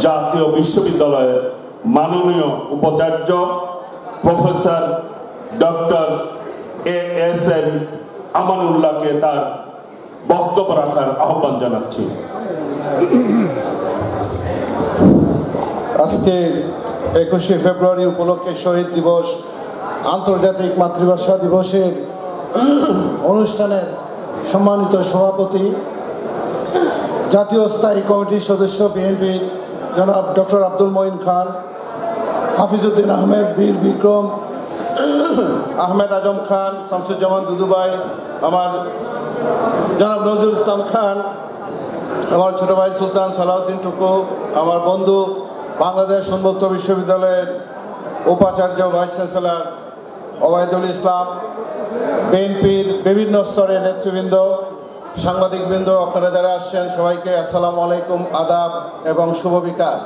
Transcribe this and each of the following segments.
জাতীয় বিশ্ববিদ্যালয়ের মাননীয় উপাচার্য প্রফেসর ডক্টর ASM আমানুল্লাহকে তার বক্তব্য রাখার আহ্বান জানাচ্ছি। আজকে 21শে ফেব্রুয়ারি উপলক্ষে শহীদ দিবস আন্তর্জাতিক মাতৃভাষা দিবসের অনুষ্ঠানের সম্মানিত সভাপতি, জাতীয় স্থায়ী কমিটির সদস্য বিএনপির জনাব ডক্টর আব্দুল মঈন খান, হাফিজউদ্দিন আহমেদ, বীর বিক্রম, আহমেদ আজম খান, শামসুজ্জামান দুদুভাই, আমার জনাব নজরুল ইসলাম খান, আমার ছোট ভাই সুলতান সালাউদ্দিন টুকু, আমার বন্ধু বাংলাদেশ উন্মুক্ত বিশ্ববিদ্যালয়ের উপাচার্য ভাইস চ্যান্সেলর ওবায়দুল ইসলাম, বিএনপির বিভিন্ন স্তরের নেতৃবৃন্দ, সাংবাদিকবৃন্দ, আপনারা যারা আসছেন সবাইকে আসসালামু আলাইকুম, আদাব এবং শুভ বিকাল।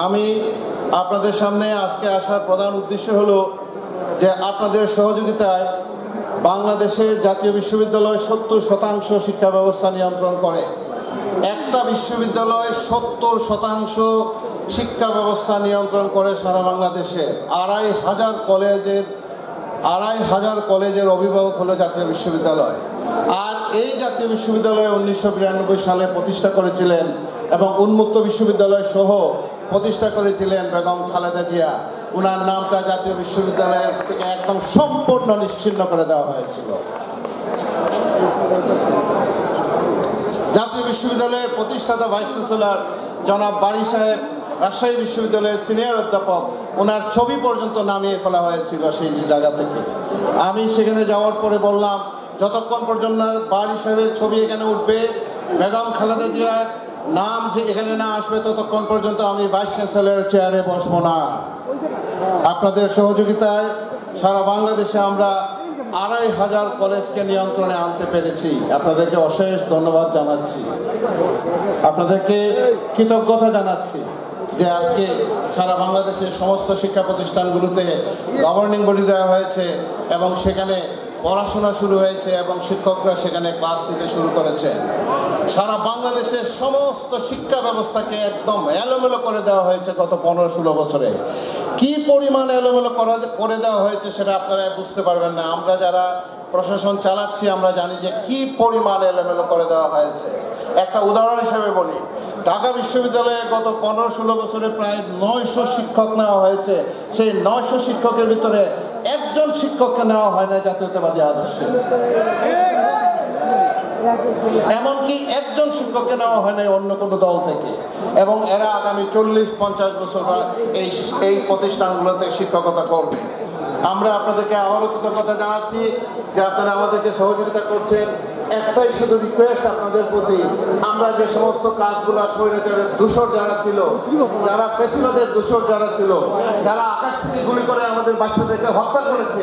আমি আপনাদের সামনে আজকে আসার প্রধান উদ্দেশ্য হলো যে আপনাদের সহযোগিতায় বাংলাদেশের জাতীয় বিশ্ববিদ্যালয় 70% শিক্ষা ব্যবস্থা নিয়ন্ত্রণ করে। একটা বিশ্ববিদ্যালয় 70% শিক্ষা ব্যবস্থা নিয়ন্ত্রণ করে সারা বাংলাদেশে। 2,500 কলেজের অভিভাবক হলো জাতীয় বিশ্ববিদ্যালয়। আর এই জাতীয় বিশ্ববিদ্যালয় 1992 সালে প্রতিষ্ঠা করেছিলেন এবং উন্মুক্ত বিশ্ববিদ্যালয় সহ প্রতিষ্ঠা করেছিলেন বেগম খালেদা জিয়া। ওনার নামটা জাতীয় বিশ্ববিদ্যালয়ের থেকে একদম সম্পূর্ণ নিশ্চিহ্ন করে দেওয়া হয়েছিল। জাতীয় বিশ্ববিদ্যালয়ের প্রতিষ্ঠাতা ভাইস চ্যান্সেলর জনাব বারী সাহেব, রাজশাহী বিশ্ববিদ্যালয়ের সিনিয়র অধ্যাপক, ওনার ছবি পর্যন্ত নামিয়ে ফেলা হয়েছিল সেই জায়গা থেকে। আমি সেখানে যাওয়ার পরে বললাম, যতক্ষণ পর্যন্ত বারী সাহেবের ছবি এখানে উঠবে, বেগম খালেদা জিয়ার নাম যে এখানে না আসবে, ততক্ষণ পর্যন্ত আমি ভাইস চ্যান্সেলরের চেয়ারে বসবো না। আপনাদের সহযোগিতায় সারা বাংলাদেশে আমরা 2,500 কলেজকে নিয়ন্ত্রণে আনতে পেরেছি। আপনাদেরকে অশেষ ধন্যবাদ জানাচ্ছি, আপনাদেরকে কৃতজ্ঞতা জানাচ্ছি যে আজকে সারা বাংলাদেশের সমস্ত শিক্ষা প্রতিষ্ঠানগুলোতে গভর্নিং বডি দেওয়া হয়েছে এবং সেখানে পড়াশোনা শুরু হয়েছে এবং শিক্ষকরা সেখানে ক্লাস নিতে শুরু করেছে। সারা বাংলাদেশের সমস্ত শিক্ষা ব্যবস্থাকে একদম এলোমেলো করে দেওয়া হয়েছে গত 15-16 বছরে। কি পরিমাণ এলোমেলো করে দেওয়া হয়েছে সেটা আপনারা বুঝতে পারবেন না। আমরা যারা প্রশাসন চালাচ্ছি আমরা জানি যে কি পরিমাণ এলোমেলো করে দেওয়া হয়েছে। একটা উদাহরণ হিসেবে বলি, ঢাকা বিশ্ববিদ্যালয়ে গত 15-16 বছরে প্রায় 900 শিক্ষক নেওয়া হয়েছে। সেই 900 শিক্ষকের ভিতরে একজন শিক্ষককে নেওয়া হয় না জাতীয়তাবাদী আদর্শে, এমনকি একজন শিক্ষককে নেওয়া হয় না অন্য কোনো দল থেকে। এবং এরা আগামী 40-50 বছর এই প্রতিষ্ঠানগুলোতে শিক্ষকতা করবে। আমরা আপনাদেরকে আবারও কৃতজ্ঞতা জানাচ্ছি যে আপনারা আমাদেরকে সহযোগিতা করছেন। একটাই শুধু রিকোয়েস্ট আপনাদের প্রতি, আমরা যে সমস্ত কাজগুলো স্বৈরাচারের দূষর যারা ছিল, যারা ফ্যাসিবাদের দূষর যারা ছিল, যারা আকাশ থেকে গুলি করে আমাদের বাচ্চাদেরকে হত্যা করেছে,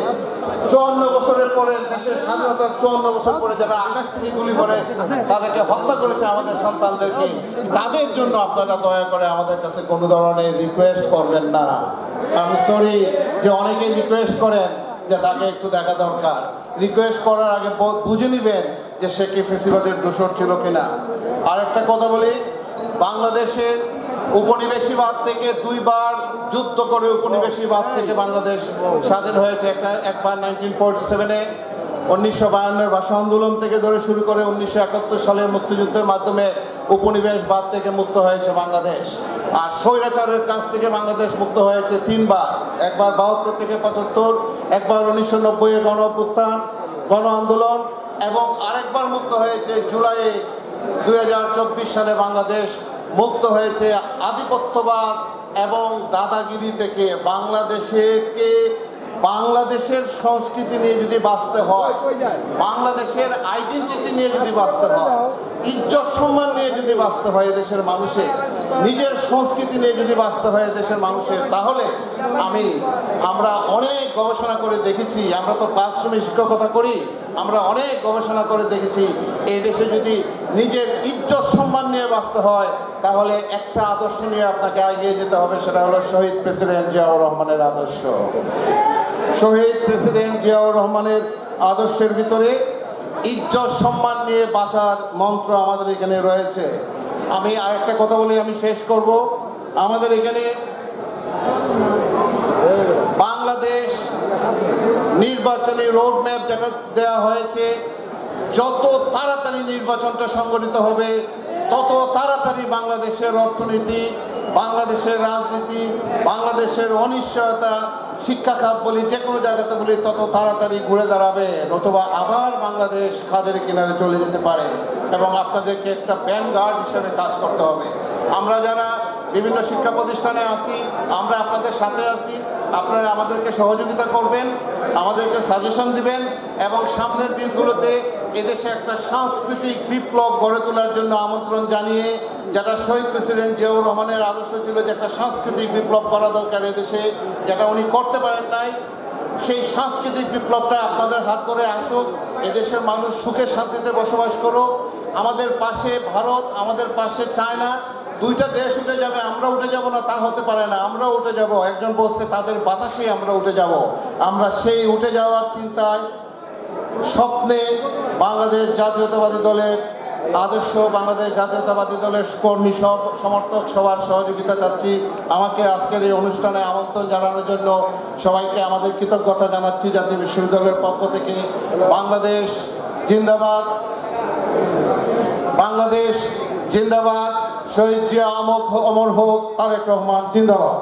54 বছরের পরে দেশের স্বাধীনতার 54 বছর পরে যারা আকাশ থেকে গুলি করে তাদেরকে হত্যা করেছে আমাদের সন্তানদেরকে, তাদের জন্য আপনারা দয়া করে আমাদের কাছে কোনো ধরনের রিকোয়েস্ট করবেন না। আমি সরি যে অনেকেই রিকোয়েস্ট করেন যে তাকে একটু দেখা দরকার। রিকোয়েস্ট করার আগে বুঝে নিবেন যে সে কি ফ্যাসিবাদের দোষর ছিল কিনা। আর একটা কথা বলি, বাংলাদেশের উপনিবেশিবাদ থেকে 2 বার যুদ্ধ করে উপনিবেশিবাদ থেকে বাংলাদেশ স্বাধীন হয়েছে। একবার 1947-এ 1952-এর ভাষা আন্দোলন থেকে ধরে শুরু করে 1971 সালের মুক্তিযুদ্ধের মাধ্যমে উপনিবেশবাদ থেকে মুক্ত হয়েছে বাংলাদেশ। আর স্বৈরাচারের কাছ থেকে বাংলাদেশ মুক্ত হয়েছে 3 বার, একবার 72 থেকে 75, একবার 1990-এর গণ অভ্যুত্থান, গণ আন্দোলন, এবং আরেকবার মুক্ত হয়েছে জুলাইয়ে 2024 সালে বাংলাদেশ মুক্ত হয়েছে আধিপত্যবাদ এবং দাদাগিরি থেকে। বাংলাদেশের সংস্কৃতি নিয়ে যদি বাঁচতে হয়, বাংলাদেশের আইডেন্টিটি নিয়ে যদি বাঁচতে হয়, ইজ্জত সম্মান নিয়ে যদি বাঁচতে হয় দেশের মানুষের, নিজের সংস্কৃতি নিয়ে যদি বাঁচতে হয় দেশের মানুষের, তাহলে আমরা অনেক গবেষণা করে দেখেছি, আমরা তো ক্লাসরুমে শিক্ষকতা করি, আমরা অনেক গবেষণা করে দেখেছি এই দেশে যদি নিজের ইজ্জত সম্মান নিয়ে বাঁচতে হয় তাহলে একটা আদর্শ নিয়ে আপনাকে এগিয়ে যেতে হবে, সেটা হলো শহীদ প্রেসিডেন্ট জিয়াউর রহমানের আদর্শ। শহীদ প্রেসিডেন্ট জিয়াউর রহমানের আদর্শের ভিতরে ইজ্জত সম্মান নিয়ে বাঁচার মন্ত্র আমাদের এখানে রয়েছে। আমি আরেকটা কথা বলি, আমি শেষ করব। আমাদের এখানে বাংলাদেশ নির্বাচনী রোড ম্যাপ যেটা দেওয়া হয়েছে, যত তাড়াতাড়ি নির্বাচনটা সংগঠিত হবে তত তাড়াতাড়ি বাংলাদেশের অর্থনীতি, বাংলাদেশের রাজনীতি, বাংলাদেশের অনিশ্চয়তা, শিক্ষা খাত বলি, যে কোনো জায়গাতে বলি, তত তাড়াতাড়ি ঘুরে দাঁড়াবে, অথবা আবার বাংলাদেশ খাদের কিনারে চলে যেতে পারে। এবং আপনাদেরকে একটা ভ্যানগার্ড হিসেবে কাজ করতে হবে। আমরা যারা বিভিন্ন শিক্ষা প্রতিষ্ঠানে আছি, আমরা আপনাদের সাথে আছি, আপনারা আমাদেরকে সহযোগিতা করবেন, আমাদেরকে সাজেশন দিবেন, এবং সামনের দিনগুলোতে এদেশে একটা সাংস্কৃতিক বিপ্লব গড়ে তোলার জন্য আমন্ত্রণ জানিয়ে, যেটা শহীদ প্রেসিডেন্ট জিয়াউর রহমানের আদর্শ ছিল যে একটা সাংস্কৃতিক বিপ্লব করা দরকার এদেশে, যেটা উনি করতে পারেন নাই, সেই সাংস্কৃতিক বিপ্লবটা আপনাদের হাত ধরে আসুক। এদেশের মানুষ সুখে শান্তিতে বসবাস করুক। আমাদের পাশে ভারত, আমাদের পাশে চায়না, দুইটা দেশ উঠে যাবে, আমরা উঠে যাব না তা হতে পারে না, আমরা উঠে যাব। একজন বলছে তাদের বাতাসে আমরা উঠে যাব। আমরা সেই উঠে যাওয়ার চিন্তায়, স্বপ্নে বাংলাদেশ জাতীয়তাবাদী দলের আদর্শ, বাংলাদেশ জাতীয়তাবাদী দলের কর্মী সমর্থক সবার সহযোগিতা চাচ্ছি। আমাকে আজকের এই অনুষ্ঠানে আমন্ত্রণ জানানোর জন্য সবাইকে আমাদের কৃতজ্ঞতা জানাচ্ছি জাতীয় বিশ্ববিদ্যালয়ের পক্ষ থেকে। বাংলাদেশ জিন্দাবাদ, বাংলাদেশ জিন্দাবাদ, শহীদ জিয়া অমর হোক, তারেক রহমান জিন্দাবাদ।